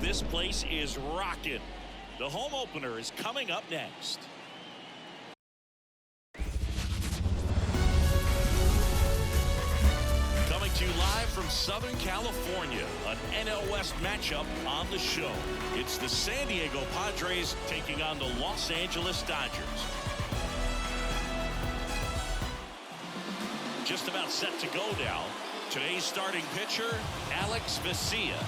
This place is rocking. The home opener is coming up next. Coming to you live from Southern California, an NL West matchup on the show. It's the San Diego Padres taking on the Los Angeles Dodgers. Just about set to go now. Today's starting pitcher, Alex Vesia.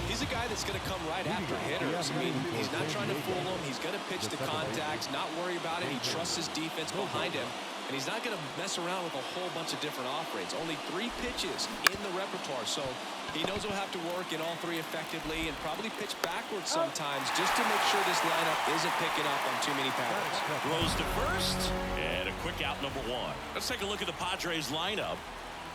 He's a guy that's going to come right after hitters. I mean, he's not trying to fool them. He's going to pitch the contacts, not worry about it. He trusts his defense behind him. And he's not going to mess around with a whole bunch of different off-rates. Only 3 pitches in the repertoire. So he knows he'll have to work in all 3 effectively and probably pitch backwards sometimes just to make sure this lineup isn't picking up on too many patterns. Throws to first, and a quick out number 1. Let's take a look at the Padres lineup.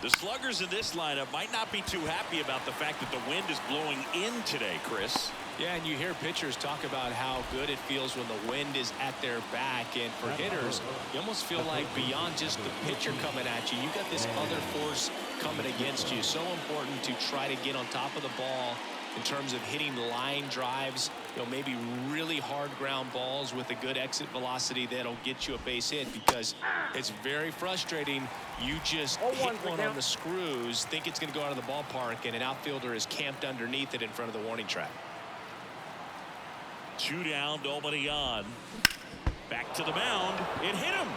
The sluggers in this lineup might not be too happy about the fact that the wind is blowing in today, Chris. Yeah, and you hear pitchers talk about how good it feels when the wind is at their back. And for hitters, you almost feel like beyond just the pitcher coming at you, you got this other force coming against you. So important to try to get on top of the ball in terms of hitting line drives, maybe really hard ground balls with a good exit velocity that'll get you a base hit, because it's very frustrating. You just hit one on the screws, think it's going to go out of the ballpark, and an outfielder is camped underneath it in front of the warning track. 2 down, nobody on. Back to the mound. It hit him.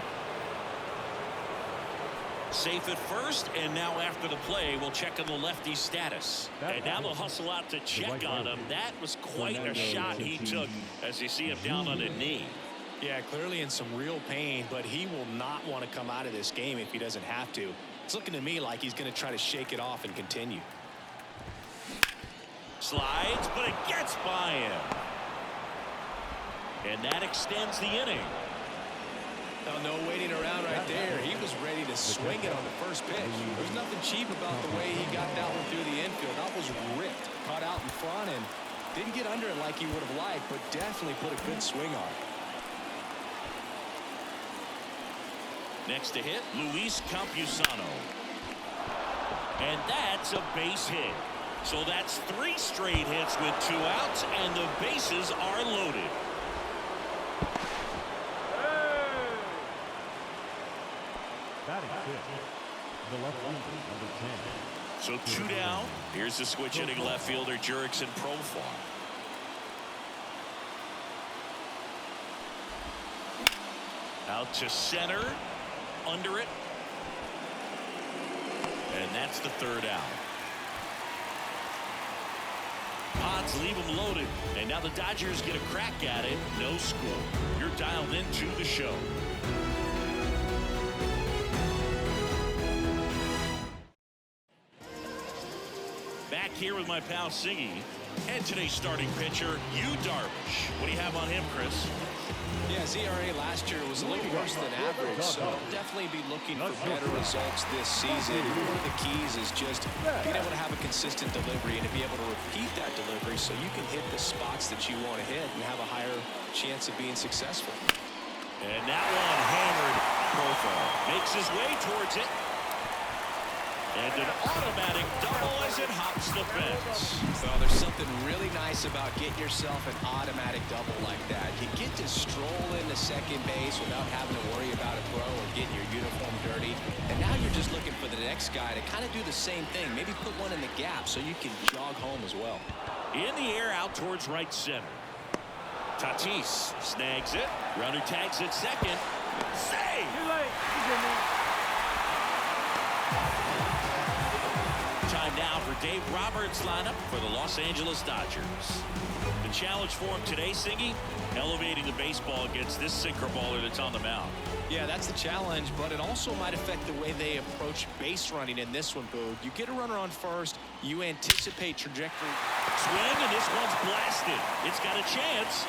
Safe at first, and now after the play, we'll check on the lefty's status. And now they'll hustle out to check on him. That was quite a shot he took as you see him down on a knee. Yeah, clearly in some real pain, but he will not want to come out of this game if he doesn't have to. It's looking to me like he's going to try to shake it off and continue. Slides, but it gets by him. And that extends the inning. No waiting around right there. He was ready to swing it on the first pitch. There's nothing cheap about the way he got that one through the infield. That was ripped, caught out in front, and didn't get under it like he would have liked, but definitely put a good swing on it. Next to hit, Luis Campusano. And that's a base hit. So that's 3 straight hits with 2 outs, and the bases are loaded. The left fielder, number 10. So 2 down. Here's the switch hitting left fielder Jurickson Profar. Out to center, under it, and that's the 3rd out. Pods leave them loaded, and now the Dodgers get a crack at it. No score. You're dialed into the show. Back here with my pal Siggy and today's starting pitcher, Yu Darvish. What do you have on him, Chris? Yeah, his ERA last year was a little worse than average, so definitely be looking for better results this season. One of the keys is just being able to have a consistent delivery and to be able to repeat that delivery so you can hit the spots that you want to hit and have a higher chance of being successful. And that one hammered. Profar makes his way towards it. And an automatic double as it hops the fence. Well, there's something really nice about getting yourself an automatic double like that. You get to stroll into second base without having to worry about a throw or getting your uniform dirty. And now you're just looking for the next guy to kind of do the same thing. Maybe put one in the gap so you can jog home as well. In the air out towards right center. Tatis snags it. Runner tags at second. Save! Time now for Dave Roberts' lineup for the Los Angeles Dodgers. The challenge for him today, Siggy, elevating the baseball against this sinker baller that's on the mound. Yeah, that's the challenge, but it also might affect the way they approach base running in this one, Boog. You get a runner on first, you anticipate trajectory. Swing, and this one's blasted. It's got a chance.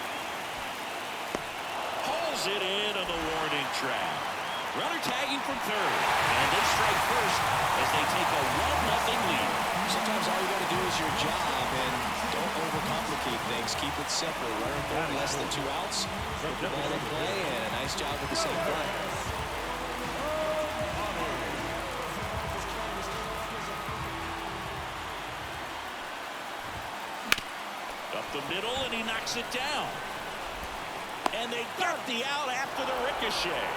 Hauls it in on the warning track. Runner tagging from third, and they strike first as they take a 1-0 lead. Sometimes all you got to do is your job, and don't overcomplicate things. Keep it simple. Runner third, less than 2 outs. Put the ball in play, and a nice job with the same play. Up the middle, and he knocks it down. And they got the out after the ricochet.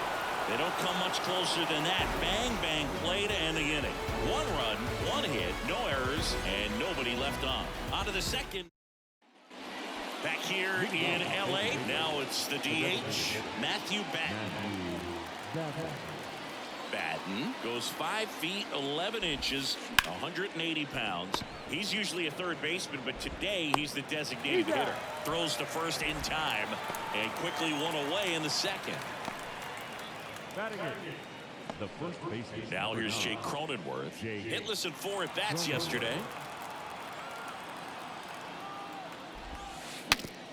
They don't come much closer than that. Bang, bang play to end the inning. 1 run, 1 hit, no errors, and nobody left on. On to the second. Back here in L.A., now it's the DH, Matthew Batten. Batten goes 5 feet 11 inches, 180 pounds. He's usually a third baseman, but today he's the designated hitter. Throws to first in time and quickly 1 away in the second. The first baseman. Now here's Jake Cronenworth. Hitless in 4 at-bats yesterday.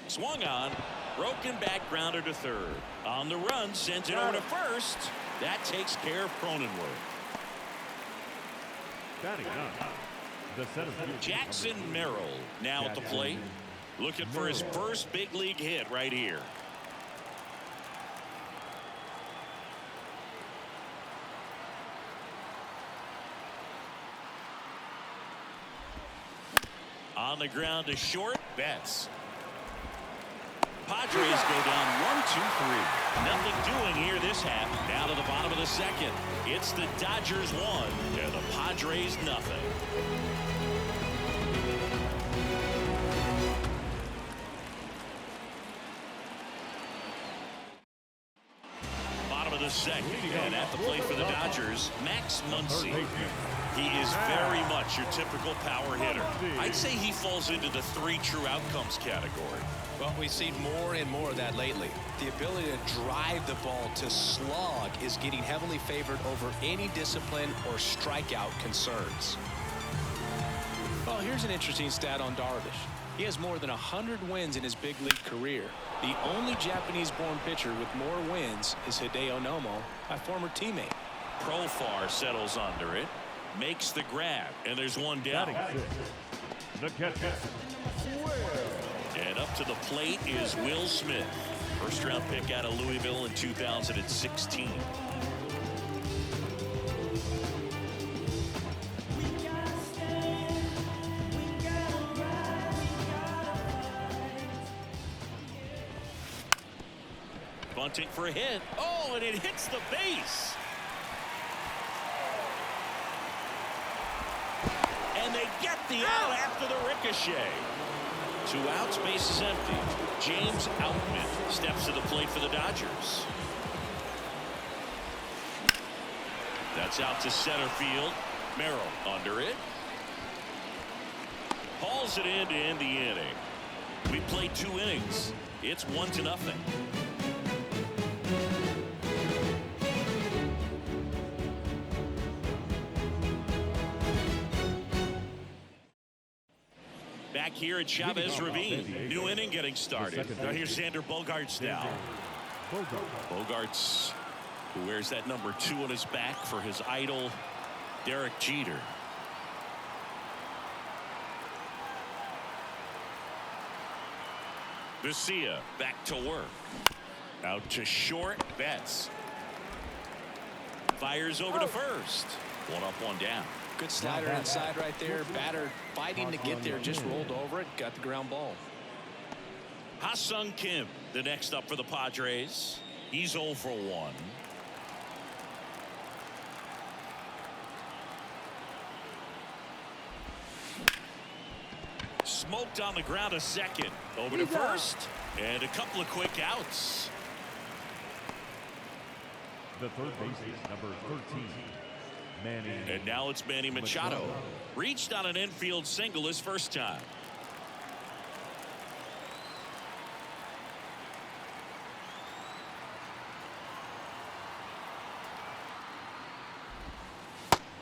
Swung on, broken back grounder to third. On the run, sends it over to first. That takes care of Cronenworth. Jackson Merrill now at the plate, looking for his first big league hit right here. On the ground to short, Betts. Padres go down 1-2-3. Nothing doing here this half. Now to the bottom of the second. It's the Dodgers 1 and the Padres nothing. Bottom of the second, and at the plate for the Dodgers, Max Muncy. He is very much your typical power hitter. I'd say he falls into the 3 true outcomes category. Well, we've seen more and more of that lately. The ability to drive the ball to slog is getting heavily favored over any discipline or strikeout concerns. Well, here's an interesting stat on Darvish. He has more than 100 wins in his big league career. The only Japanese-born pitcher with more wins is Hideo Nomo, my former teammate. Profar settles under it, makes the grab, and there's 1 down. And up to the plate is Will Smith. First-round pick out of Louisville in 2016. Bunting for a hit. Oh, and it hits the base. And they get the out after the ricochet. 2 outs, base is empty. James Outman steps to the plate for the Dodgers. That's out to center field. Merrill under it. Hauls it in to end the inning. We played 2 innings. It's 1-0. Back here at Chavez Ravine. New inning getting started. Now here's Xander Bogaerts now. Bogaerts, who wears that number 2 on his back for his idol, Derek Jeter. Vesia back to work. Out to short, Betts. Fires over to first. 1 up, 1 down. Good slider inside right there. Batter fighting to get there, just rolled over it, got the ground ball. Ha-Sung Kim, the next up for the Padres. He's 0 for 1. Smoked on the ground a second. Over to first. And a couple of quick outs. The third baseman, number 13. And now it's Manny Machado. Reached on an infield single his first time.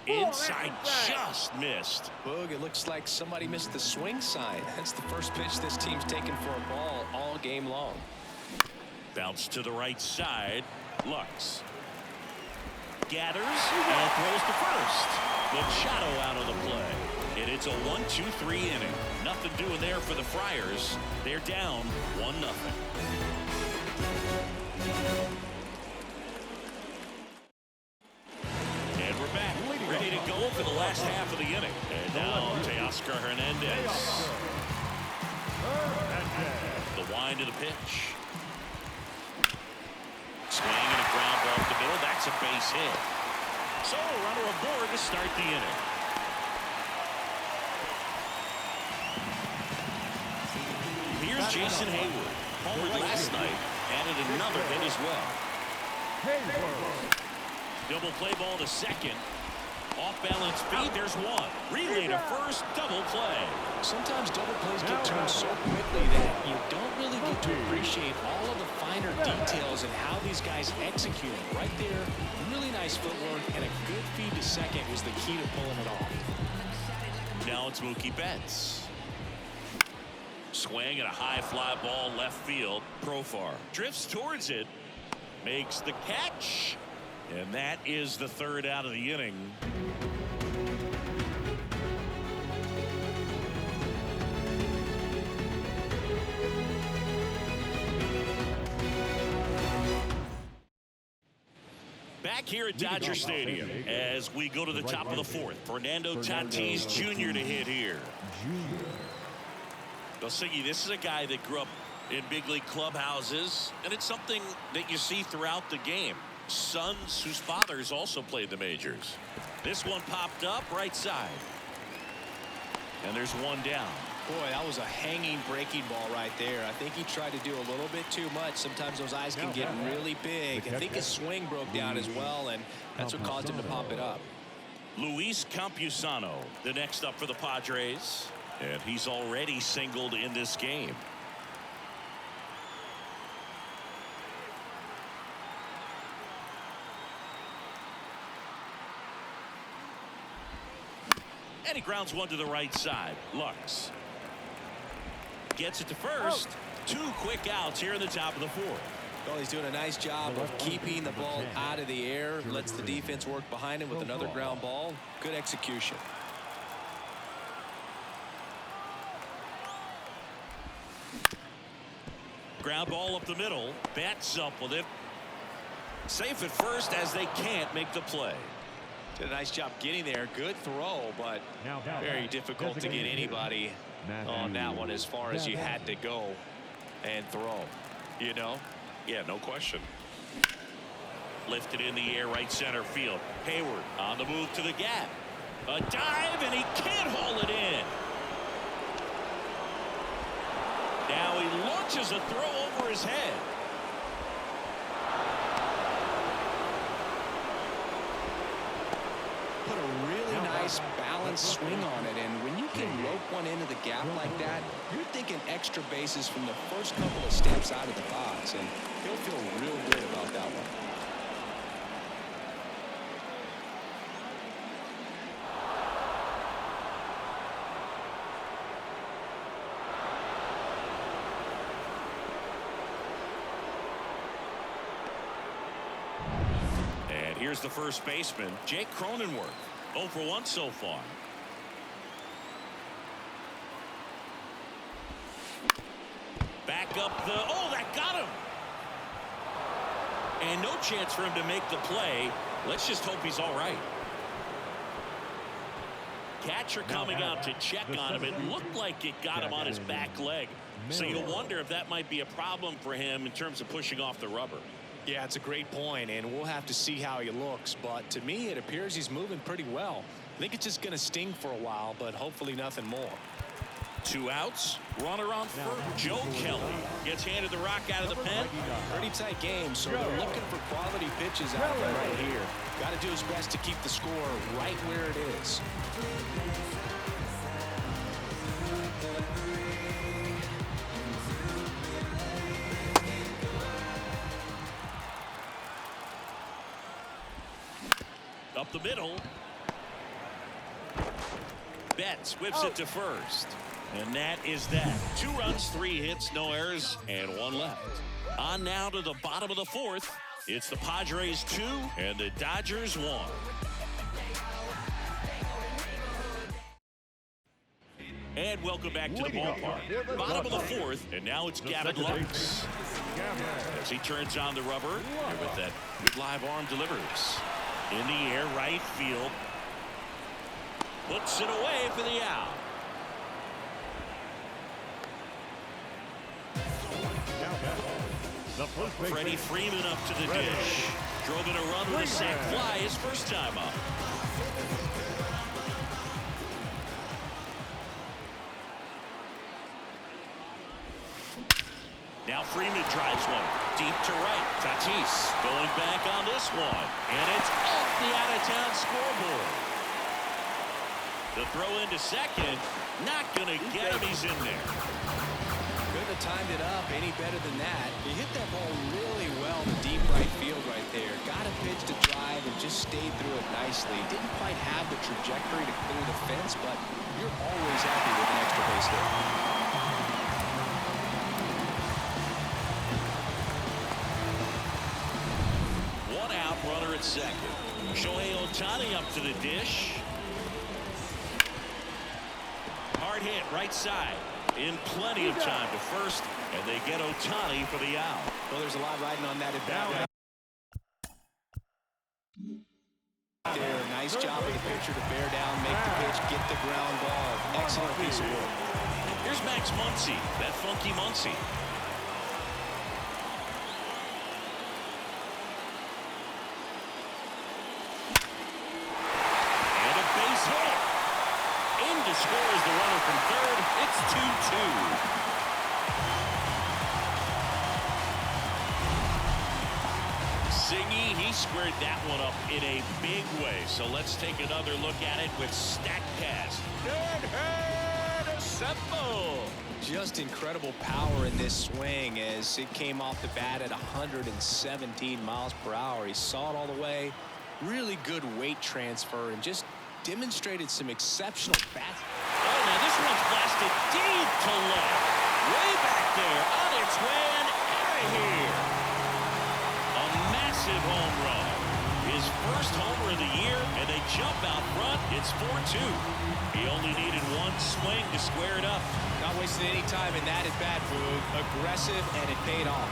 Inside, just missed. Boog, it looks like somebody missed the swing sign. That's the first pitch this team's taken for a ball all game long. Bounce to the right side. Lux gathers and throws to first. Machado out of the play. And it's a 1-2-3 inning. Nothing doing there for the Friars. They're down 1-0. And we're back, ready to go for the last half of the inning. And now Teoscar Hernandez. The wind of the pitch. Swing and a ground ball up the middle. That's a base hit. So a runner aboard to start the inning. Here's Jason Hayward. Homered last night. Added another hit as well. Double play ball to second. Off balance feed. There's one. Relay to first. Double play. Sometimes double plays get turned so quickly that you don't really get to appreciate all of the finer details and how these guys execute. Right there, really nice footwork, and a good feed to second was the key to pulling it off. Now it's Mookie Betts. Swing and a high fly ball left field. Profar drifts towards it. Makes the catch. And that is the third out of the inning. Back here at Dodger Stadium as we go to the top of the fourth. Fernando Tatis Jr. to hit here. Siggy, this is a guy that grew up in big league clubhouses, and it's something that you see throughout the game. Sons whose fathers also played the majors. This one popped up right side. And there's one down. Boy, that was a hanging breaking ball right there. I think he tried to do a little bit too much. Sometimes those eyes can get really big. I think his swing broke down as well, and that's what caused him to pop it up. Luis Campusano, the next up for the Padres. And he's already singled in this game. And he grounds one to the right side. Lux gets it to first. Two quick outs here in the top of the fourth. Well, he's doing a nice job of keeping the ball out of the air. Lets the defense work behind him with another ground ball. Good execution. Ground ball up the middle. Betts up with it. Safe at first as they can't make the play. Did a nice job getting there. Good throw, but very difficult to get anybody on that one as far as you had to go and throw. You know? Yeah, no question. Lifted in the air, right center field. Hayward on the move to the gap. A dive, and he can't haul it in. Now he launches a throw over his head. Put a really nice balanced swing on it, and when you can rope one into the gap like that, you're thinking extra bases from the first couple of steps out of the box, and he'll feel real good about that one. Here's the first baseman, Jake Cronenworth. 0 for 1 so far. Back up the, oh, that got him. And no chance for him to make the play. Let's just hope he's all right. Catcher coming out to check on him. It looked like it got him on his back leg. So you wonder if that might be a problem for him in terms of pushing off the rubber. Yeah, it's a great point, and we'll have to see how he looks. But to me, it appears he's moving pretty well. I think it's just going to sting for a while, but hopefully nothing more. 2 outs. Runner on first. Joe Kelly gets handed the rock out of the pen. Pretty tight game, so they're looking for quality pitches out there right here. Got to do his best to keep the score right where it is. Up the middle. Betts whips it to first. And that is that. 2 runs, 3 hits, no errors, and 1 left. On now to the bottom of the fourth. It's the Padres 2 and the Dodgers 1. And welcome back to the ballpark. Bottom of the fourth, and now it's Gavin Lux. As he turns on the rubber, and with that live arm delivers. In the air, right field. Puts it away for the out. The first base. Freddie Freeman up to the dish. Drove in a run with a sac fly his first time up. Now Freeman drives one deep to right. Tatis going back on this one. And it's off the out-of-town scoreboard. The throw into second. Not going to get him. He's in there. Couldn't have timed it up any better than that. He hit that ball really well in deep right field right there. Got a pitch to drive and just stayed through it nicely. Didn't quite have the trajectory to clear the fence, but you're always happy with an extra base hit. One out, runner at second. Shohei Ohtani up to the dish. Hard hit right side. In plenty of time to first, and they get Ohtani for the out. Well, there's a lot riding on that at bat. There, nice job of the pitcher to bear down, make the pitch, get the ground ball. Excellent piece of work. Here's Max Muncy, that funky Muncy. And a base hit. In to score is the runner from third. It's 2-2. Singy, he squared that one up in a big way. So let's take another look at it with StatCast. Simple. Just incredible power in this swing as it came off the bat at 117 miles per hour. He saw it all the way. Really good weight transfer and just demonstrated some exceptional bat. Oh, now this one's blasted deep to left. Way back there, on its way and out of here. A massive home run. His first homer of the year, and they jump out front. It's 4-2. He only needed one swing to square it up. Not wasting any time in that at bat, Boog. Aggressive, and it paid off.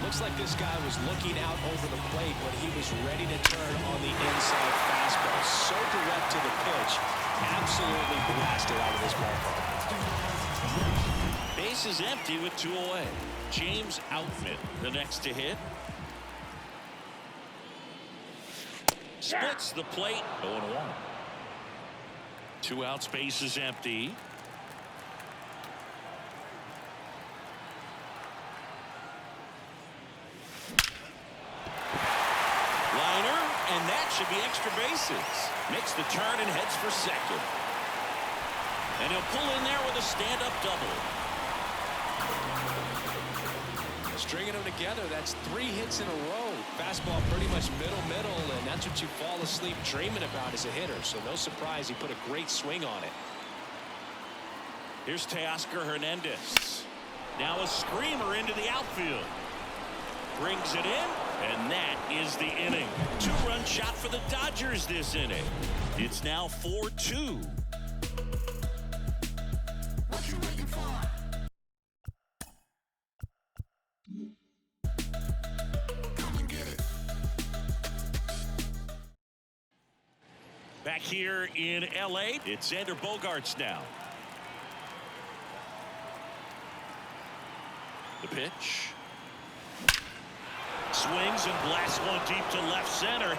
Looks like this guy was looking out over the plate, but he was ready to turn on the inside fastball. So direct to the pitch. Absolutely blasted out of this ballpark. Base is empty with 2 away. James Outman, the next to hit. Splits the plate. 0-1. 2 outs, base is empty. Liner, and that should be extra bases. Makes the turn and heads for second. And he'll pull in there with a stand-up double. Stringing them together, that's 3 hits in a row. Fastball pretty much middle, and that's what you fall asleep dreaming about as a hitter. So no surprise he put a great swing on it. Here's Teoscar Hernandez. Now a screamer into the outfield. Brings it in, and that is the inning. 2-run shot for the Dodgers this inning. It's now 4-2. What you waiting for? Come and get it. Back here in L.A., it's Xander Bogaerts now. The pitch. Swings and blasts one deep to left center.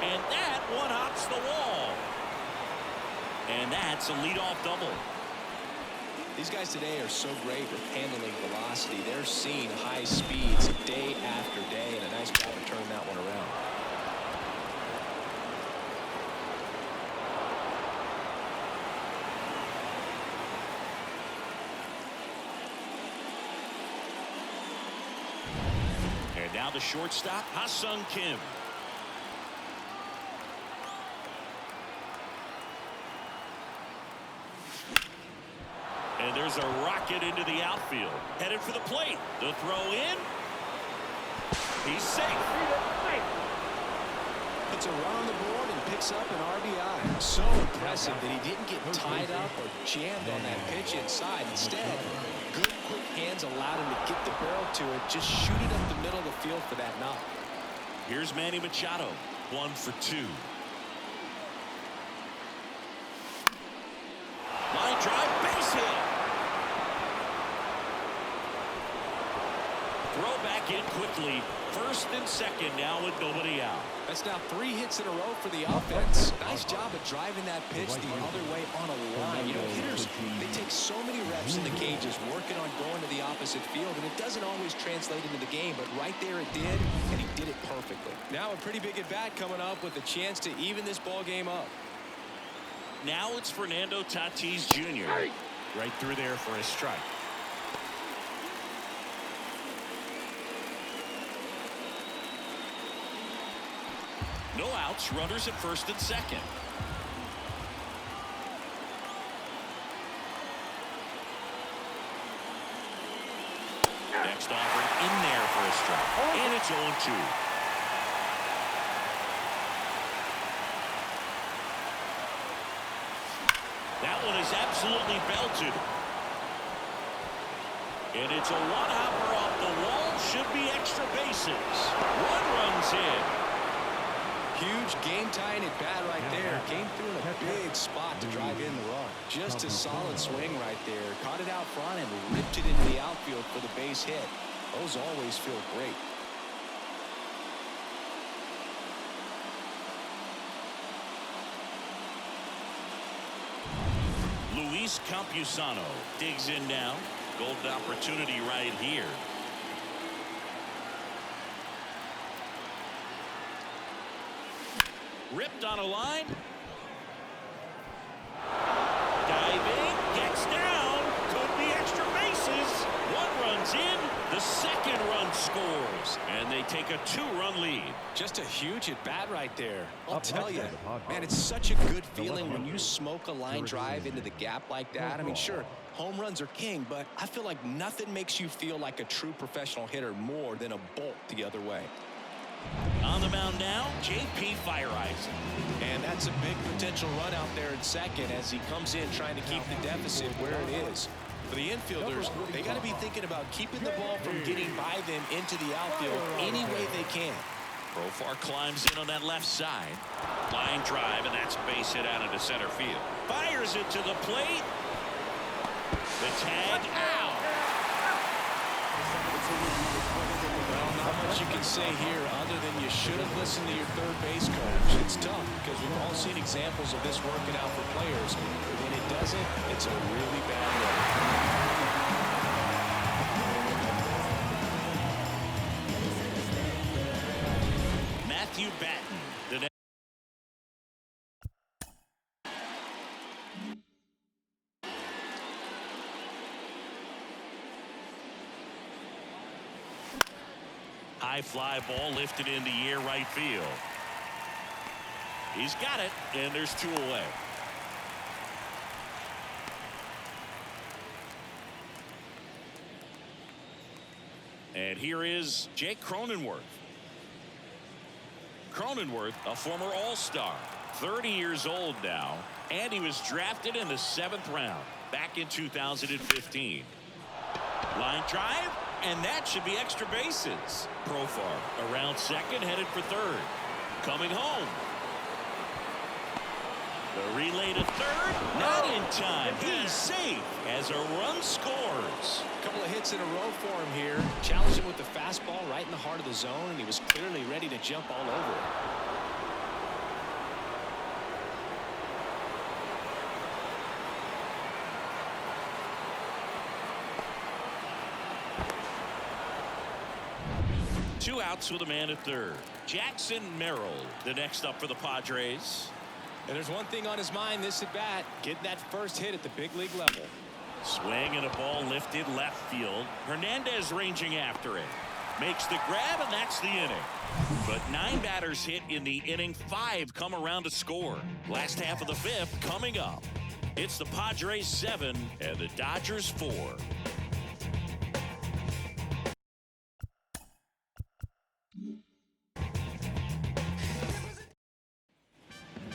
And that one hops the wall. And that's a leadoff double. These guys today are so great with handling velocity. They're seeing high speeds day after day, and a nice job of turning that one around. And now the shortstop, Ha-Sung Kim. And there's a rocket into the outfield. Headed for the plate. The throw in. He's safe. Puts a run on the board and picks up an RBI. So impressive that he didn't get tied up or jammed on that pitch inside. Instead, good quick hands allowed him to get the barrel to it. Just shoot it up the middle of the field for that knock. Here's Manny Machado. 1 for 2. Line drive, base hit. Throw back in quickly. First and second now with nobody out. That's now 3 hits in a row for the offense. Nice job of driving that pitch the other way on a line. You know, hitters, they take so many reps in the cages working on going to the opposite field, and it doesn't always translate into the game, but right there it did, and he did it perfectly. Now a pretty big at-bat coming up with a chance to even this ball game up. Now it's Fernando Tatis Jr. right through there for a strike. No outs, runners at first and second. Next offering in there for a strike. And it's 0-2. That one is absolutely belted. And it's a one-hopper off the wall. Should be extra bases. 1 runs in. Huge game-tying at bat right there. Came through in a big spot to drive in the run. Just a solid swing right there. Caught it out front and ripped it into the outfield for the base hit. Those always feel great. Luis Campusano digs in now. Golden opportunity right here. Ripped on a line. Diving. Gets down. Could be extra bases. 1 runs in. The second run scores. And they take a 2-run lead. Just a huge at bat right there. I'll tell you, man, it's such a good feeling when you smoke a line drive into the gap like that. I mean, sure, home runs are king, but I feel like nothing makes you feel like a true professional hitter more than a bolt the other way. On the mound now, J.P. Fireisen. And that's a big potential run out there in second as he comes in trying to keep the deficit where it is. For the infielders, they got to be thinking about keeping the ball from getting by them into the outfield any way they can. Profar climbs in on that left side. Line drive, and that's base hit out into center field. Fires it to the plate. The tag out. Well, not much you can say here other than you should have listened to your third base coach. It's tough because we've all seen examples of this working out for players. But when it doesn't, it's a really bad look. Matthew Batten, the next. High fly ball lifted into the air right field. He's got it, and there's 2 away. And here is Jake Cronenworth. Cronenworth, a former All-Star, 30 years old now, and he was drafted in the 7th round back in 2015. Line drive, and that should be extra bases. Profar around second, headed for third. Coming home. The relay to third, not in time. He's safe as a run scores. A couple of hits in a row for him here. Challenged him with the fastball right in the heart of the zone, and he was clearly ready to jump all over it. Two outs with a man at third. Jackson Merrill, the next up for the Padres. And there's one thing on his mind this at bat, getting that first hit at the big league level. Swing and a ball lifted left field. Hernandez ranging after it. Makes the grab, and that's the inning. But 9 batters hit in the inning. 5 come around to score. Last half of the 5th coming up. It's the Padres 7 and the Dodgers 4.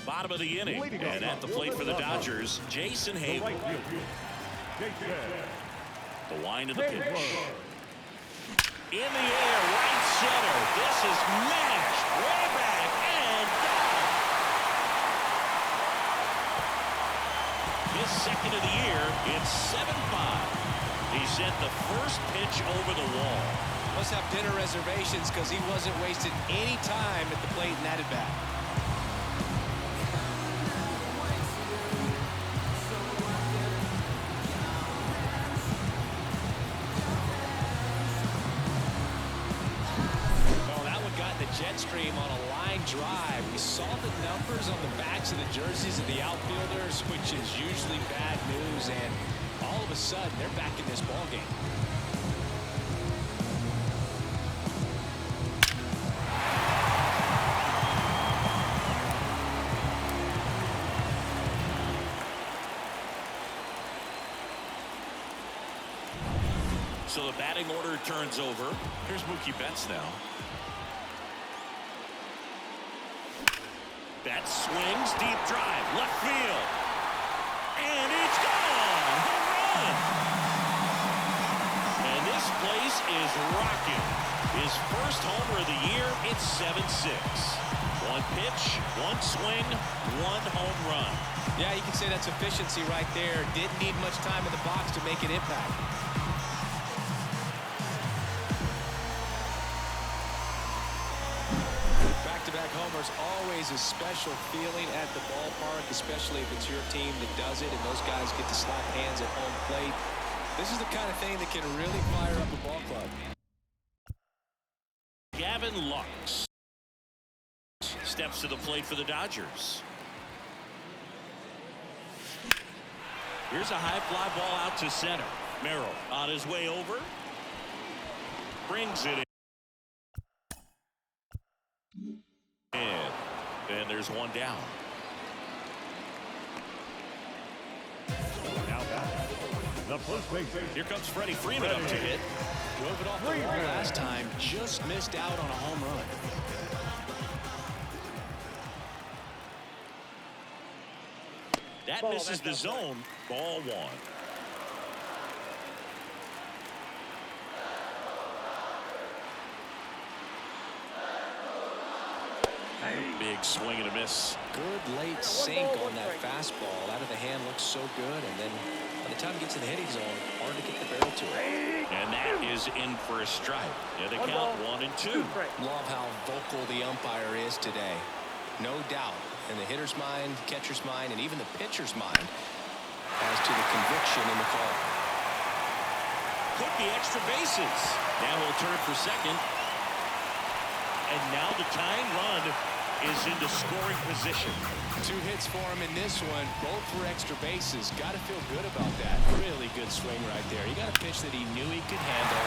Bottom of the inning, and at the plate for the Dodgers, Jason Hayward. The wind of the pitch. In the air, right center. This is matched way back, and second of the year. It's 7-5. He sent the first pitch over the wall. Must have dinner reservations because he wasn't wasting any time at the plate in that at bat. Jet stream on a line drive. We saw the numbers on the backs of the jerseys of the outfielders, which is usually bad news, and all of a sudden they're back in this ball game. So the batting order turns over. Here's Mookie Betts now. Betts swings, deep drive, left field. And it's gone! Home run! And this place is rocking. His first homer of the year, it's 7-6. One pitch, one swing, one home run. Yeah, you can say that's efficiency right there. Didn't need much time in the box to make an impact. Back-to-back homers, always a special feeling at the ballpark, especially if it's your team that does it and those guys get to slap hands at home plate. This is the kind of thing that can really fire up a ball club. Gavin Lux steps to the plate for the Dodgers. Here's a high fly ball out to center. Merrill on his way over. Brings it in. And there's one down. Now back. The first base. Here comes Freddie Freeman up to hit. Drove it off the wall last time. Just missed out on a home run. That misses the zone. Ball one. Big swing and a miss. Good late sink on that fastball. Out of the hand looks so good, and then by the time it gets to the hitting zone, hard to get the barrel to it. And that is in for a strike. Yeah, they count 1 and 2. Love how vocal the umpire is today. No doubt in the hitter's mind, catcher's mind, and even the pitcher's mind as to the conviction in the call. Took the extra bases. Now he'll turn for second. And now the tying run is into scoring position. 2 hits for him in this one, both for extra bases. Got to feel good about that. Really good swing right there. He got a pitch that he knew he could handle,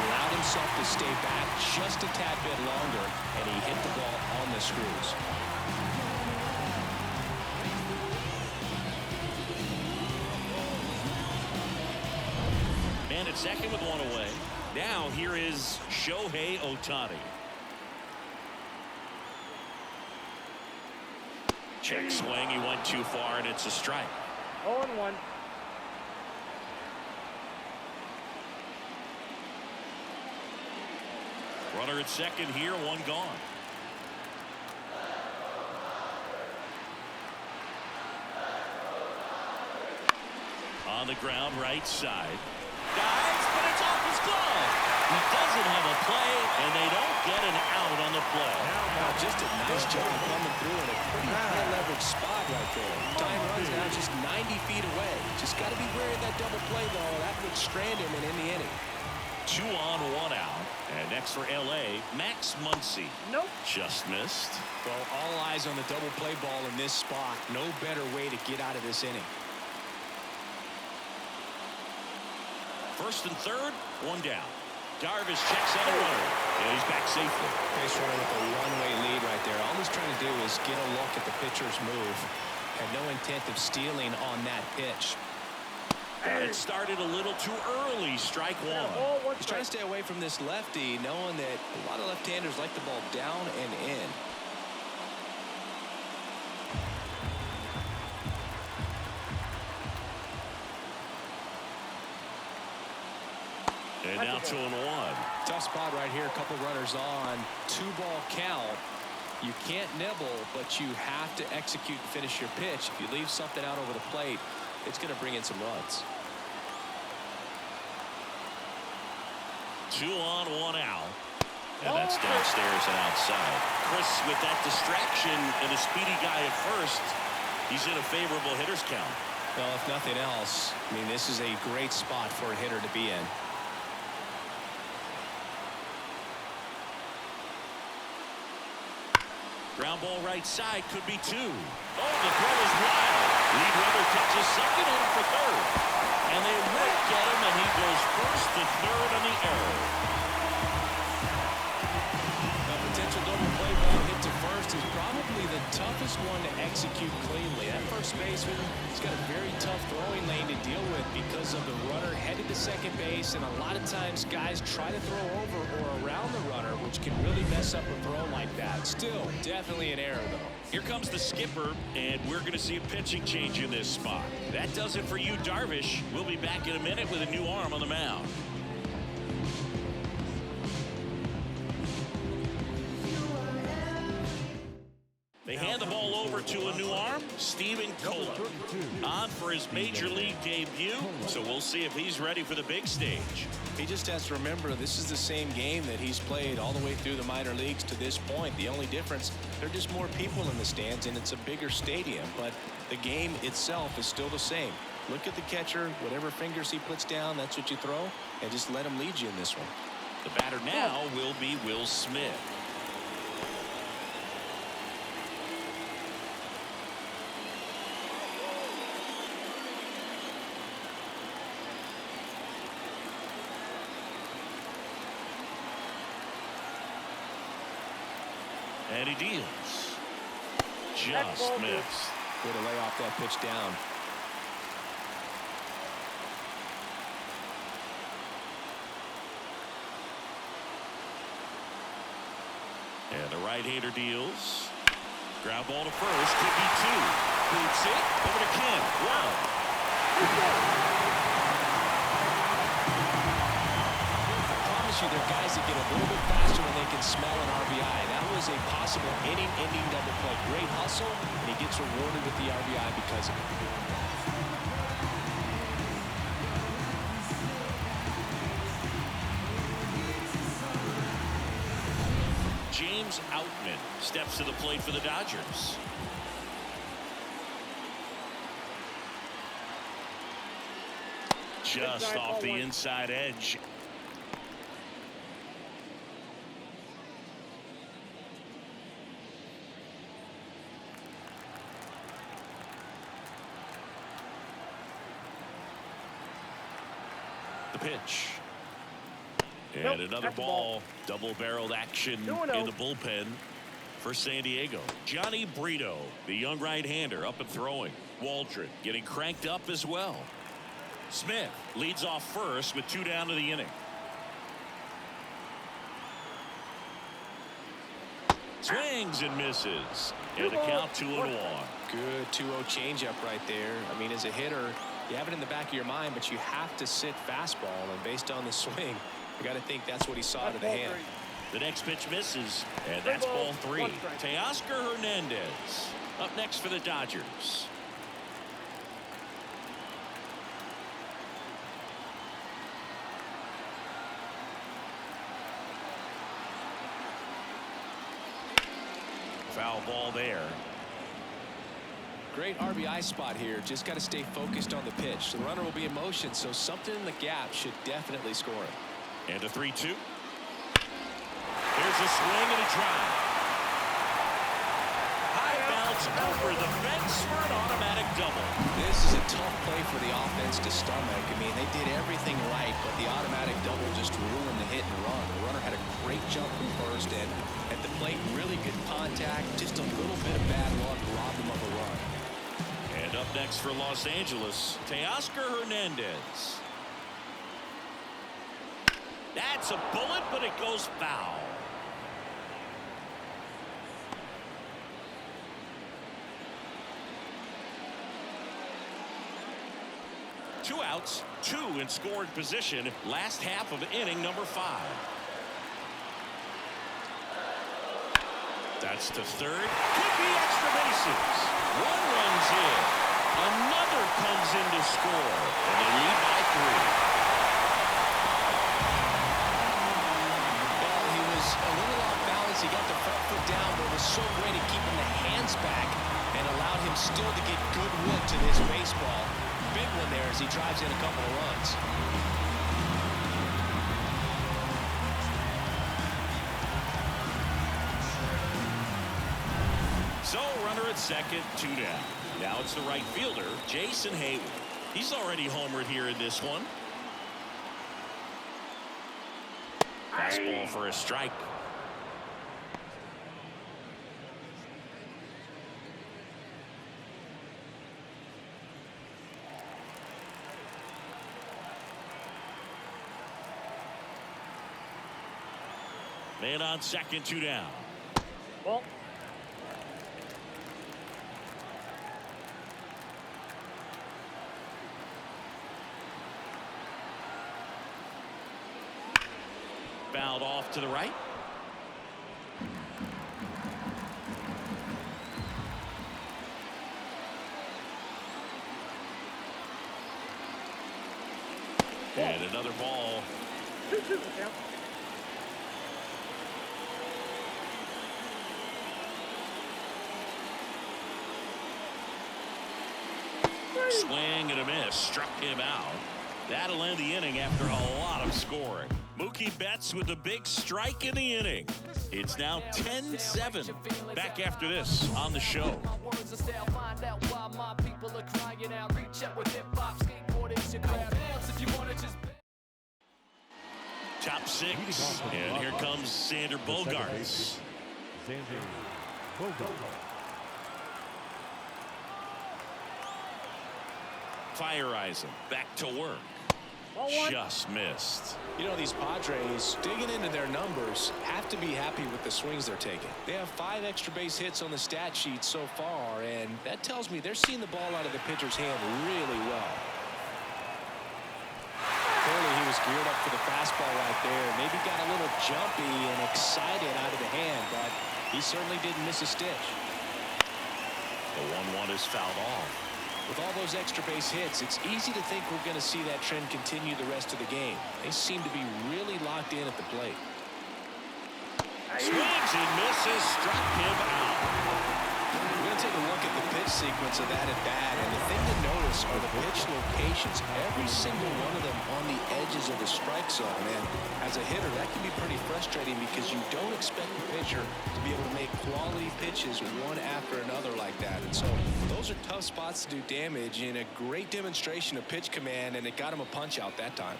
allowed himself to stay back just a tad bit longer, and he hit the ball on the screws. Man at second with one away. Now here is Shohei Ohtani. Check swing. He went too far, and it's a strike. 0-1. Runner at second here, one gone. On the ground, right side. Dives, but it's off his glove. He doesn't have a play, and they don't get an out on the play. Now, just a nice job coming through in a pretty high leverage spot right there. Time runs now just 90 feet away. Just got to be wary of that double play, though. That would strand him and end the inning. 2 on, 1 out. And next for L.A., Max Muncy. Nope. Just missed. Well, all eyes on the double play ball in this spot. No better way to get out of this inning. First and third, one down. Darvish checks out a runner. Yeah, he's back safely. Base runner with a one-way lead right there. All he's trying to do is get a look at the pitcher's move. Had no intent of stealing on that pitch. It started a little too early. Strike one. He's trying to stay away from this lefty, knowing that a lot of left-handers like the ball down and in. And now 2-1. Tough spot right here. A couple runners on. 2-ball count. You can't nibble, but you have to execute and finish your pitch. If you leave something out over the plate, it's going to bring in some runs. 2 on, 1 out. And that's downstairs and outside. Chris, with that distraction and a speedy guy at first, he's in a favorable hitter's count. Well, if nothing else, I mean, this is a great spot for a hitter to be in. Ground ball right side, could be 2. Oh, the throw is wild. Lead runner catches second and for third. And they won't get him, and he goes first to third on the error. A potential double play ball hit to first is probably the toughest one to execute cleanly. That first baseman, he's got a very tough throwing lane to deal with because of the runner headed to second base, and a lot of times guys try to throw over or around the runner, which can really mess up a throw like that. Still, definitely an error, though. Here comes the skipper, and we're going to see a pitching change in this spot. That does it for you, Darvish. We'll be back in a minute with a new arm on the mound. They hand the ball over to a new arm, Steven Kohler, on for his major league debut, so we'll see if he's ready for the big stage. He just has to remember this is the same game that he's played all the way through the minor leagues to this point. The only difference, there are just more people in the stands, and it's a bigger stadium, but the game itself is still the same. Look at the catcher, whatever fingers he puts down, that's what you throw, and just let him lead you in this one. The batter now will be Will Smith. And he deals. Just missed. Way to lay off that pitch down. And the right-hander deals. Ground ball to first. Could be 2. Boots it. Over to Kim. 1. There are guys that get a little bit faster when they can smell an RBI. That was a possible inning-ending double play. Great hustle, and he gets rewarded with the RBI because of it. James Outman steps to the plate for the Dodgers. Just off the inside edge. The pitch. And another ball. Double-barreled action in the bullpen for San Diego. Johnny Brito, the young right-hander, up and throwing. Waldron getting cranked up as well. Smith leads off first with 2 down to the inning. Swings and misses. And the count 2-1. Good 2-0 changeup right there. I mean, as a hitter, you have it in the back of your mind, but you have to sit fastball, and based on the swing, you got to think that's what he saw to the hand. The next pitch misses, and that's ball 3. Teoscar Hernandez up next for the Dodgers. Foul ball there. Great RBI spot here. Just got to stay focused on the pitch. The runner will be in motion, so something in the gap should definitely score it. And a 3-2. Here's a swing and a drive. High bounce over the fence for an automatic double. This is a tough play for the offense to stomach. I mean, they did everything right, but the automatic double just ruined the hit and run. The runner had a great jump from first, and at the plate, really good contact. Just a little bit of bad luck robbed him of a run. And up next for Los Angeles, Teoscar Hernandez. That's a bullet, but it goes foul. Two outs, 2 in scoring position. Last half of inning number 5. That's to third. Could be extra bases. 1 run's in. Another comes in to score, and they lead by 3. Well, he was a little off balance. He got the front foot down, but was so great at keeping the hands back and allowed him still to get good wood to this baseball. Big one there as he drives in a couple of runs. So, runner at second, 2 down. Now it's the right fielder, Jason Hayward. He's already homered here in this one. Fastball for a strike. Man on second, 2 down. Well, Fouled off to the right. And another ball. 2-2 count. Swing and a miss. Struck him out. That'll end the inning after a lot of scoring. Mookie Betts with a big strike in the inning. It's now 10-7. Back after this on the show. Top 6. And here comes Sander Bogarts. Sander Bogarts. Fire-eyes him. Back to work. Just missed. You know, these Padres, digging into their numbers, have to be happy with the swings they're taking. They have 5 extra base hits on the stat sheet so far, and that tells me they're seeing the ball out of the pitcher's hand really well. Clearly, he was geared up for the fastball right there. Maybe got a little jumpy and excited out of the hand, but he certainly didn't miss a stitch. The 1-1 is fouled off. With all those extra base hits, it's easy to think we're going to see that trend continue the rest of the game. They seem to be really locked in at the plate. Swings and misses. Struck him out. We're going to take a look at the pitch sequence of that at bat, and the thing to notice are the pitch locations. Every single one of them on the edges of the strike zone. And as a hitter, that can be pretty frustrating because you don't expect the pitcher to be able to make quality pitches one after another like that. And so those are tough spots to do damage, and a great demonstration of pitch command, and it got him a punch out that time.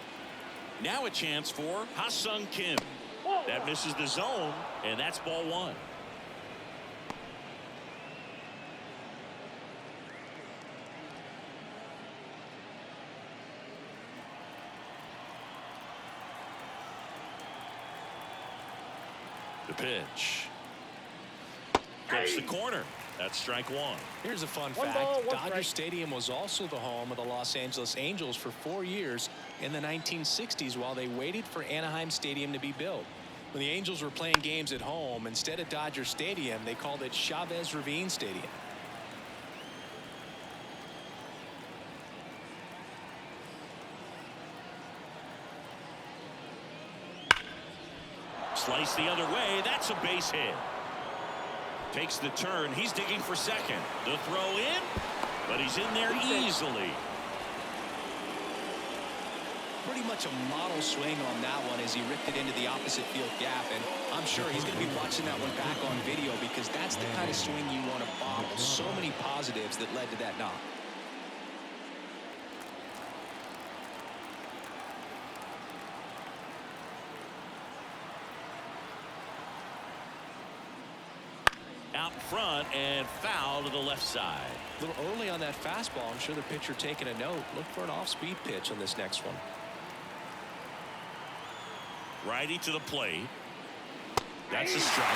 Now a chance for Ha-Sung Kim. That misses the zone, and that's ball 1. The pitch. Goes the corner. That's strike 1. Here's a fun One fact. ball, one Dodger strike. Stadium was also the home of the Los Angeles Angels for 4 years in the 1960s while they waited for Anaheim Stadium to be built. When the Angels were playing games at home, instead of Dodger Stadium, they called it Chavez Ravine Stadium. Slice the other way. That's a base hit. Takes the turn. He's digging for second. The throw in, but he's in there easily. Pretty much a model swing on that one as he ripped it into the opposite field gap, and I'm sure he's going to be watching that one back on video because that's the kind of swing you want to bottle. So many positives that led to that knock. Out front and foul to the left side. A little early on that fastball. I'm sure the pitcher taking a note. Look for an off-speed pitch on this next one. Righty to the plate. That's a strike.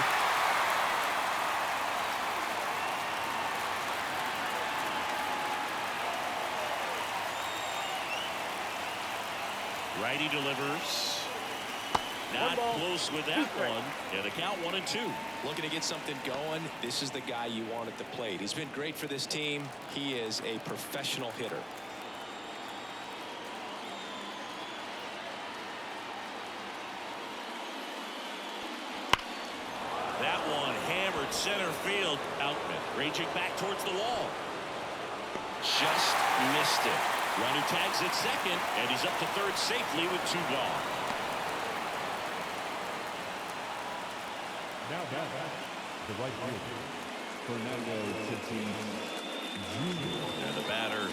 Righty delivers. Not close with that one. And the count 1-2. Looking to get something going. This is the guy you want at the plate. He's been great for this team. He is a professional hitter. That one hammered center field. Outman raging back towards the wall. Just missed it. Runner tags at second, and he's up to third safely with 2 gone. Now back, the right fielder, Fernando Tatis Jr. And the batter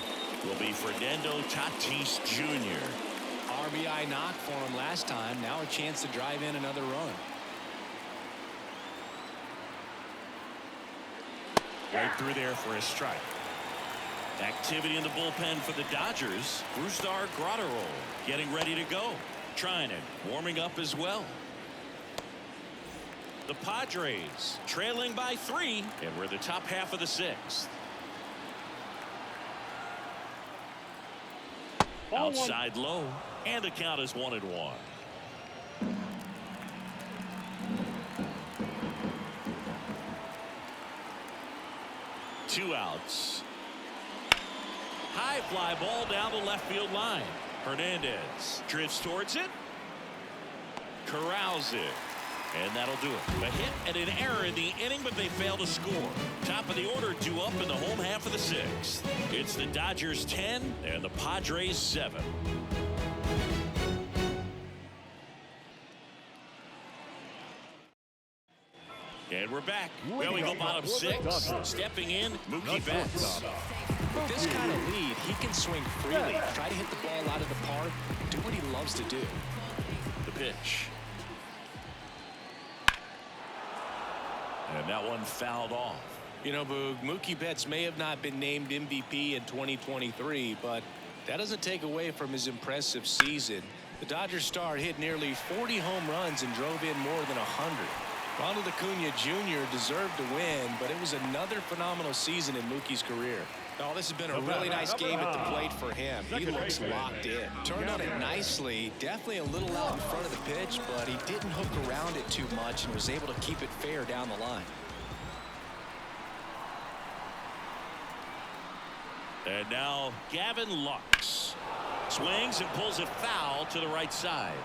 will be Fernando Tatis Jr. RBI knock for him last time. Now a chance to drive in another run. Right through there for a strike. Activity in the bullpen for the Dodgers. Brusdar Graterol getting ready to go. Trying it, warming up as well. The Padres trailing by 3, and we're the top half of the 6th. Outside low, and the count is 1-1. 2 outs. High fly ball down the left field line. Hernandez drifts towards it. Corrals it. And that'll do it. A hit and an error in the inning, but they fail to score. Top of the order due up in the home half of the 6th. It's the Dodgers 10 and the Padres 7. And we're back. Well, we go bottom 6. Stepping in, Mookie Betts. With this kind of lead, he can swing freely. Try to hit the ball out of the park. Do what he loves to do. The pitch. And that one fouled off. You know, Boog, Mookie Betts may have not been named MVP in 2023, but that doesn't take away from his impressive season. The Dodgers star hit nearly 40 home runs and drove in more than 100. Ronald Acuna Jr. deserved to win, but it was another phenomenal season in Mookie's career. Oh, this has been a really nice game at the plate for him. He looks locked in. Turned on it nicely. Definitely a little out in front of the pitch, but he didn't hook around it too much and was able to keep it fair down the line. And now Gavin Lux swings and pulls it foul to the right side.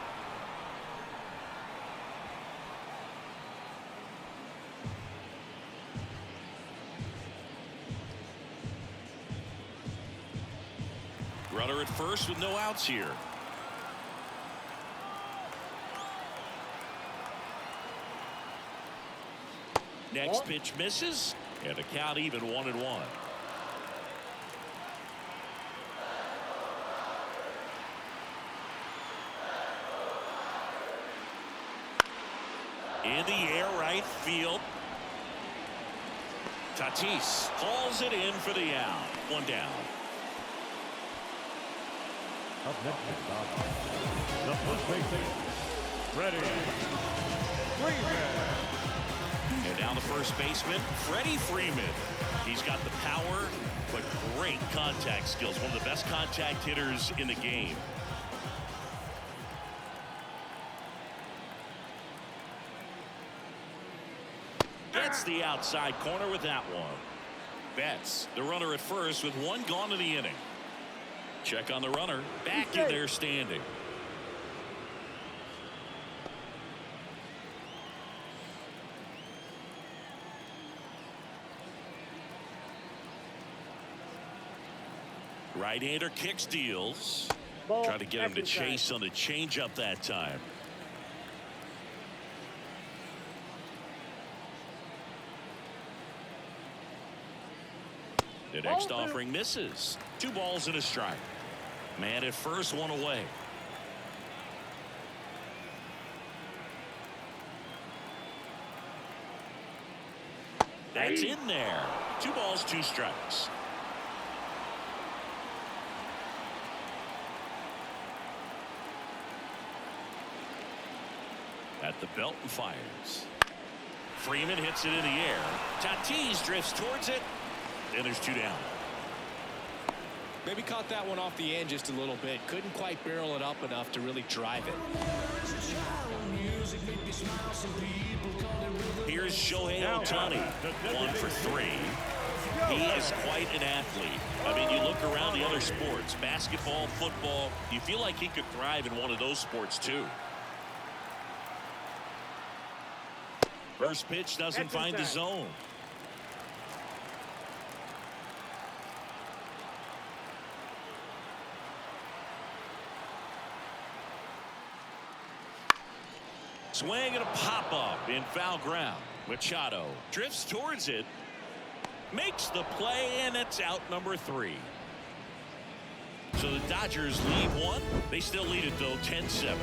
Runner at first with no outs here. Next pitch misses, and the count even 1-1. In the air, right field. Tatis hauls it in for the out. 1 down. Up next is the first baseman, Freddie Freeman. And now the first baseman, Freddie Freeman. He's got the power, but great contact skills. One of the best contact hitters in the game. Gets the outside corner with that one. Betts, the runner at first with 1 gone in the inning. Check on the runner. Back in there standing. Right-hander kicks, deals. Try to get him to chase on the changeup that time. The next offering misses. 2 balls and a strike. Man at first, 1 away. That's in there. 2 balls, 2 strikes. At the belt and fires. Freeman hits it in the air. Tatis drifts towards it. And there's 2 down. Maybe caught that one off the end just a little bit. Couldn't quite barrel it up enough to really drive it. Here's Shohei Ohtani, 1 for 3. He is quite an athlete. I mean, you look around the other sports, basketball, football, you feel like he could thrive in one of those sports too. First pitch doesn't find the zone. Swing and a pop-up in foul ground. Machado drifts towards it. Makes the play, and it's out number 3. So the Dodgers lead 1. They still lead it, though, 10-7.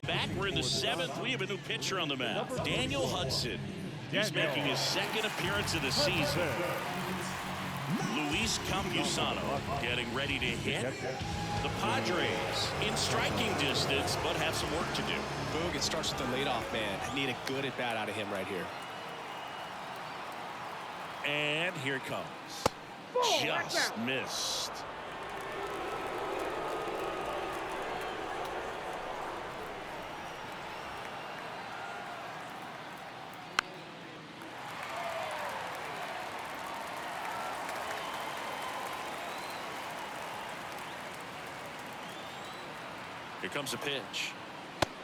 Back, we're in the 7th. We have a new pitcher on the mound, Daniel Hudson. He's making his 2nd appearance of the season. Luis Campusano getting ready to hit. The Padres in striking distance, but have some work to do. Boog, it starts with the leadoff man. I need a good at bat out of him right here. And here it comes. Just missed. Here comes a pitch.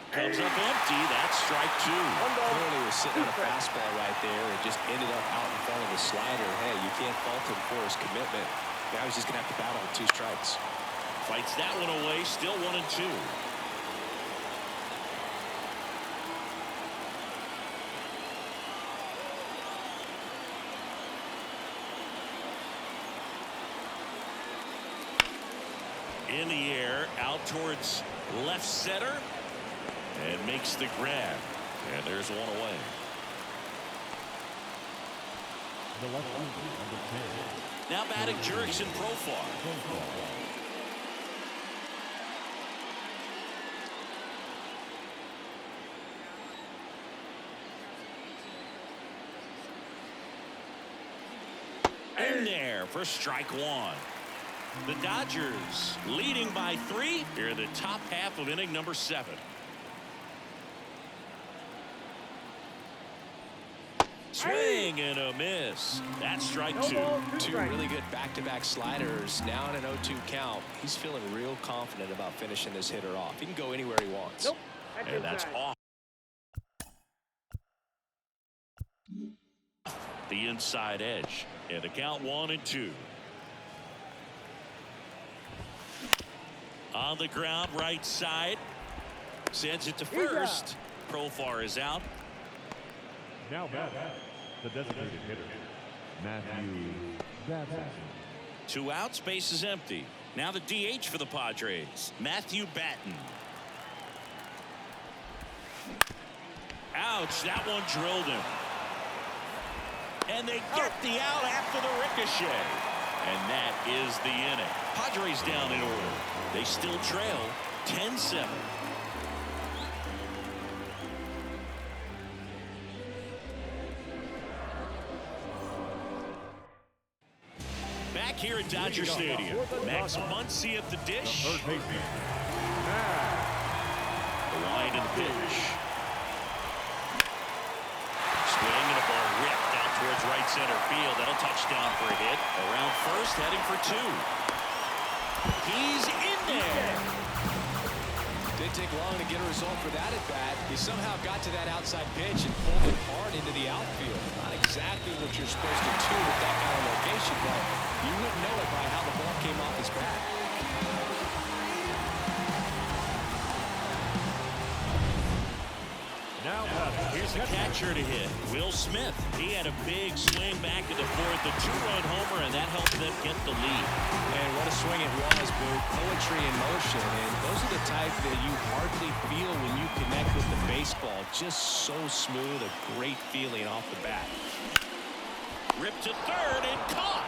Comes up empty. That's strike 2. Clearly was sitting on a fastball right there and just ended up out in front of the slider. Hey, you can't fault him for his commitment. Now he's just going to have to battle with 2 strikes. Fights that one away. Still 1-2. In the air, out towards left center, and makes the grab. And there's one away. The left fielder, number 10. Now batting Jurickson Profar. In there for strike 1. The Dodgers leading by 3 here in the top half of inning number 7. Swing and a miss. That's strike 2. 2 really good back-to-back sliders. Now in an 0-2 count. He's feeling real confident about finishing this hitter off. He can go anywhere he wants. Nope. And that's off. The inside edge. And the count 1-2. On the ground, right side. Sends it to first. Profar is out. Now batting, the designated hitter, Matthew Batten. 2 outs, base is empty. Now the DH for the Padres, Matthew Batten. Ouch, that one drilled him. And they get the out after the ricochet. And that is the inning. Padres down in order. They still trail 10-7. Back here at Dodger Stadium, Max Muncy at the dish. The line and the pitch. Swing and a ball ripped out towards right center field. That'll touch down for a hit. Around first, heading for 2. He's in there. Didn't take long to get a result for that at bat. He somehow got to that outside pitch and pulled it hard into the outfield. Not exactly what you're supposed to do with that kind of location, but you wouldn't know it by how the ball came off his bat. Now Here's the catcher to hit, Will Smith. He had a big swing back in the 4th, a 2-run homer, and that helped them get the lead. And what a swing it was, Boo. Poetry in motion, and those are the type that you hardly feel when you connect with the baseball. Just so smooth, a great feeling off the bat. Ripped to third and caught.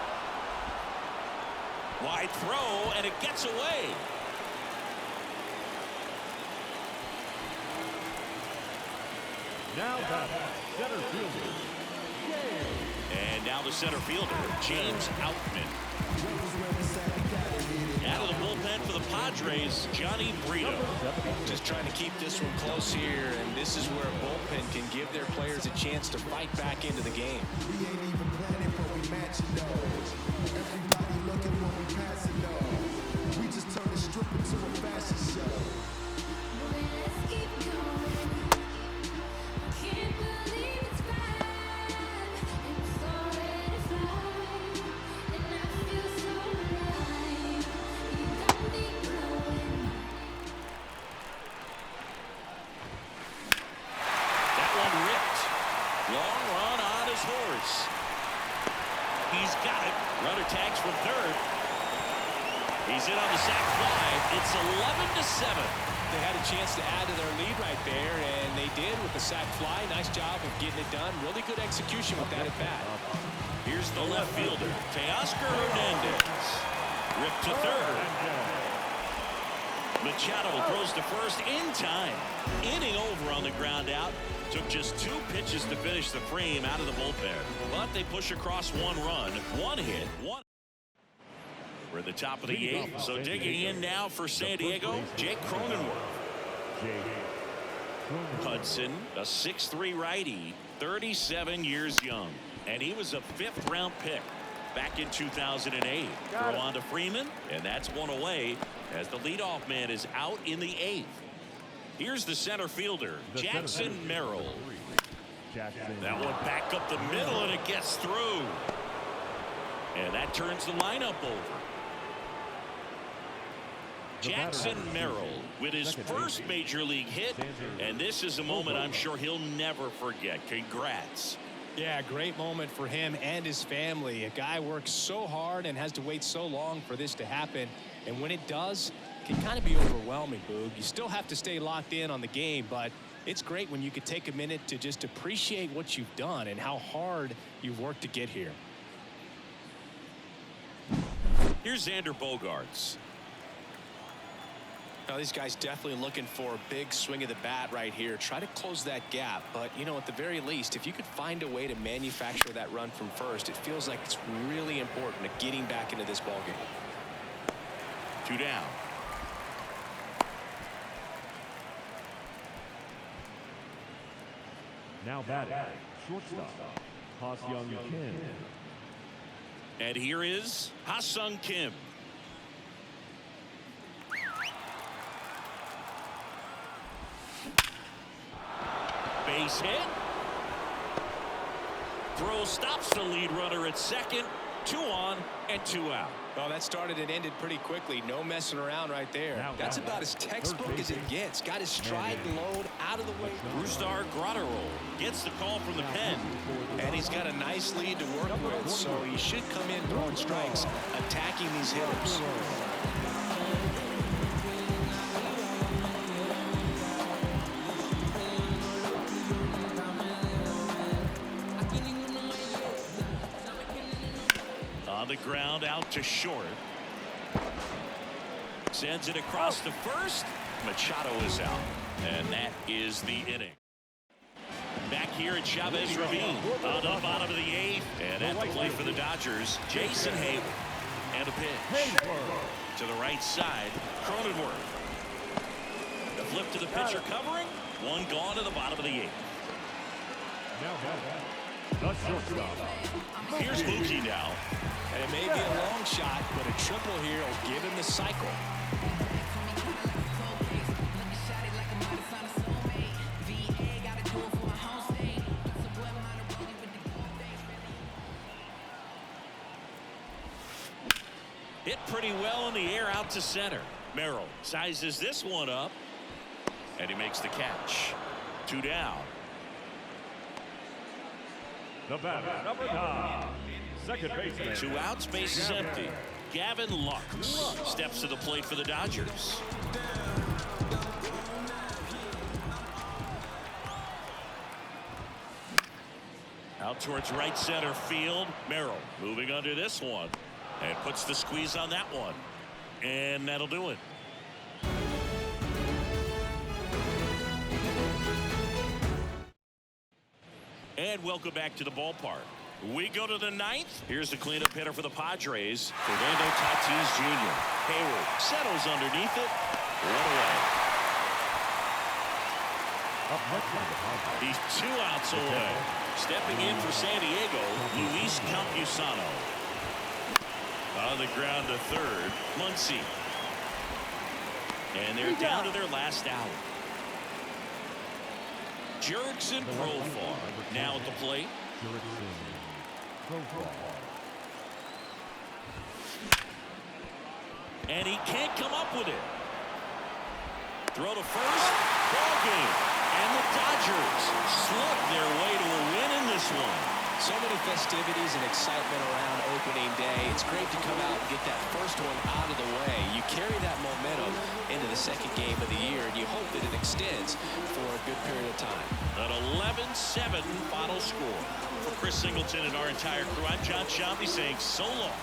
Wide throw, and it gets away. Now batting, center fielder, And now the center fielder, James Outman. Out of the bullpen for the Padres, Johnny Brito. Just trying to keep this one close here, and this is where a bullpen can give their players a chance to fight back into the game. We ain't even planning, but we matching those. Everybody looking when we passing those. We just turn the strip into a fashion show. He's got it. Runner tags from third. He's in on the sac fly. It's 11-7. They had a chance to add to their lead right there, and they did with the sac fly. Nice job of getting it done. Really good execution with that at bat. Here's the left fielder, Teoscar Hernandez. Ripped to third. Machado throws to first in time. Inning over on the ground out. Took just 2 pitches to finish the frame out of the bullpen. But they push across 1 run, 1 hit, 1. We're at the top of the 8th. So digging in now for San Diego, Jake Cronenworth. Hudson, a 6'3" righty, 37 years young. And he was a 5th-round pick back in 2008. Throw on to Freeman, and that's 1 away as the leadoff man is out in the 8th. Here's the center fielder, Jackson Merrill. That one back up the middle, and it gets through. And that turns the lineup over. Jackson Merrill with his first major league hit, and this is a moment I'm sure he'll never forget. Congrats. Yeah, great moment for him and his family. A guy works so hard and has to wait so long for this to happen, and when it does, it can kind of be overwhelming, Boog. You still have to stay locked in on the game, but it's great when you could take a minute to just appreciate what you've done and how hard you've worked to get here. Here's Xander Bogaerts. Now, these guys definitely looking for a big swing of the bat right here. Try to close that gap, but you know, at the very least, if you could find a way to manufacture that run from first, it feels like it's really important to getting back into this ballgame. 2 down. now batting, shortstop, Ha-Seong Kim. And here is Ha-Seong Kim. Base hit. Throw stops the lead runner at second. 2 on and 2 out. Well, that started and ended pretty quickly. No messing around right there. That's about as textbook as it gets. Got his stride and load out of the way. Brusdar Graterol gets the call from the pen. And he's got a nice lead to work with, so he should come in throwing strikes, attacking these hitters. On the ground, out to short. Sends it across to first. Machado is out. And that is the inning. Back here at Chavez Ravine on the bottom of the 8th. And at the plate for the Dodgers, Jason Hayward. And a pitch. To the right side, Cronenworth. The flip to the pitcher covering. 1 gone to the bottom of the 8th. The shortstop. Here's Mookie now. And it may be a long shot, but a triple here will give him the cycle. Hit pretty well in the air out to center. Merrill sizes this one up, and he makes the catch. 2 down. The batter, number 9, second baseman. 2 outs, base is empty. Gavin Lux steps to the plate for the Dodgers. Out towards right center field. Merrill moving under this one and puts the squeeze on that one. And that'll do it. And welcome back to the ballpark. We go to the ninth. Here's the cleanup hitter for the Padres, Fernando Tatis Jr. Hayward settles underneath it. One away. Up next on the Padres. He's 2 outs away. Stepping in for San Diego, Luis Campusano. On the ground to third, Muncy. And they're down to their last out. Jurickson Profar now at the plate. And he can't come up with it. Throw to first. Ball game. And the Dodgers slug their way to a win in this one. So many festivities and excitement around opening day. It's great to come out and get that first one out of the way. You carry that momentum into the second game of the year, and you hope that it extends for a good period of time. An 11-7 final score. For Chris Singleton and our entire crew, I'm John Shambi saying so long.